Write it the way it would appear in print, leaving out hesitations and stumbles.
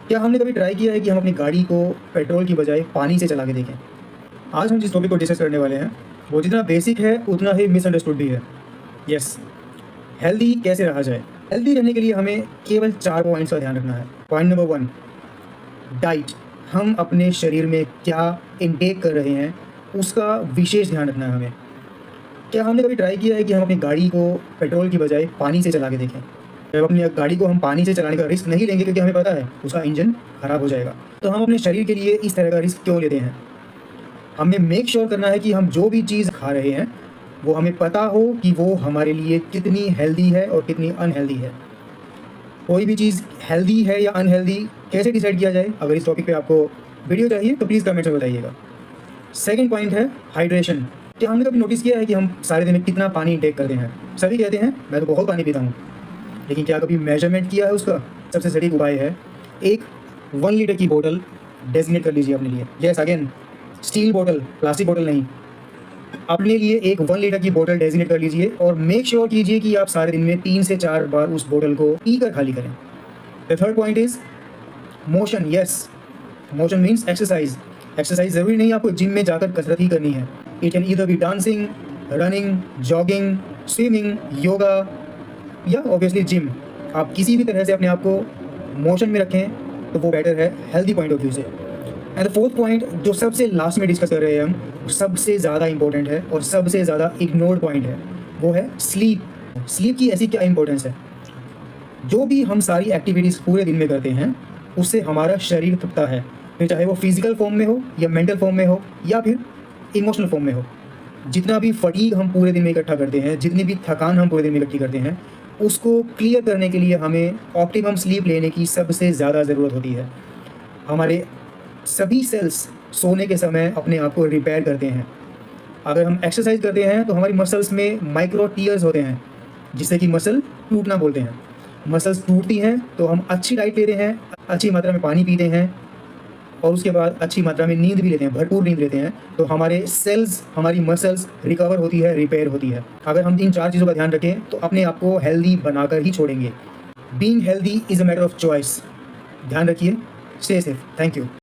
क्या हमने कभी ट्राई किया है कि हम अपनी गाड़ी को पेट्रोल की बजाय पानी से चला के देखें? आज हम जिस टॉपिक को डिस्कस करने वाले हैं, वो जितना बेसिक है उतना ही मिसअंडरस्टूड भी है। यस, हेल्दी कैसे रहा जाए? हेल्दी रहने के लिए हमें केवल 4 पॉइंट्स का ध्यान रखना है। Point number 1, diet. हम अपने शरीर में क्या इनटेक कर रहे हैं, उसका विशेष ध्यान रखना है हमें। क्या हमने कभी ट्राई किया है कि हम अपनी गाड़ी को पेट्रोल की बजाय पानी से चला के देखें? जब अपनी गाड़ी को हम पानी से चलाने का रिस्क नहीं लेंगे क्योंकि हमें पता है उसका इंजन ख़राब हो जाएगा, तो हम अपने शरीर के लिए इस तरह का रिस्क क्यों लेते हैं? हमें मेक श्योर करना है कि हम जो भी चीज़ खा रहे हैं वो हमें पता हो कि वो हमारे लिए कितनी हेल्दी है और कितनी अनहेल्दी है। कोई भी चीज़ हेल्दी है या अनहेल्दी कैसे डिसाइड किया जाए? अगर इस टॉपिक पे आपको वीडियो चाहिए तो प्लीज़ कमेंट में बताइएगा। सेकंड पॉइंट है हाइड्रेशन। क्या हमने कभी नोटिस किया है कि हम सारे दिन में कितना पानी इंटेक करते हैं? सभी कहते हैं मैं तो बहुत पानी पीता हूँ, लेकिन क्या कभी मेजरमेंट किया है उसका? सबसे सटीक उपाय है एक 1 लीटर की बोतल डेजिग्नेट कर लीजिए अपने लिए। यस, अगेन स्टील बोतल, प्लास्टिक बोतल नहीं। अपने लिए एक 1 लीटर की बोतल डेजिग्नेट कर लीजिए और मेक श्योर कीजिए कि आप सारे दिन में 3 से 4 बार उस बोतल को पीकर खाली करें। The third point is motion. Yes, motion means exercise. Exercise ज़रूरी नहीं आपको जिम में जाकर कसरत ही करनी है। It can either be dancing, running, jogging, swimming, yoga या ऑब्वियसली जिम। आप किसी भी तरह से अपने आप को मोशन में रखें तो वो बेटर है हेल्दी पॉइंट ऑफ व्यू से। एंड द फोर्थ पॉइंट जो सबसे लास्ट में डिस्कस कर रहे हैं हम, सबसे ज़्यादा इंपॉर्टेंट है और सबसे ज़्यादा इग्नोर्ड पॉइंट है, वो है स्लीप। स्लीप की ऐसी क्या इंपॉर्टेंस है? जो भी हम सारी एक्टिविटीज़ पूरे दिन में करते हैं उससे हमारा शरीर थकता है, फिर चाहे वो फिजिकल फॉर्म में हो या मेंटल फॉर्म में हो या फिर इमोशनल फॉर्म में हो। जितना भी फटीग हम पूरे दिन में इकट्ठा करते हैं, जितनी भी थकान हम पूरे दिन में इकट्ठी करते हैं, उसको क्लियर करने के लिए हमें ऑप्टिमम स्लीप लेने की सबसे ज़्यादा ज़रूरत होती है। हमारे सभी सेल्स सोने के समय अपने आप को रिपेयर करते हैं। अगर हम एक्सरसाइज करते हैं तो हमारी मसल्स में माइक्रो टीयर्स होते हैं जिससे कि मसल टूटना बोलते हैं। मसल्स टूटती हैं तो हम अच्छी डाइट लेते हैं, अच्छी मात्रा में पानी पीते हैं और उसके बाद अच्छी मात्रा में नींद भी लेते हैं, भरपूर नींद लेते हैं, तो हमारे सेल्स, हमारी मसल्स रिकवर होती है, रिपेयर होती है। अगर हम इन 4 चीज़ों का ध्यान रखें तो अपने आप को हेल्दी बनाकर ही छोड़ेंगे। Being healthy is a matter of choice. ध्यान रखिए। Stay safe. Thank you.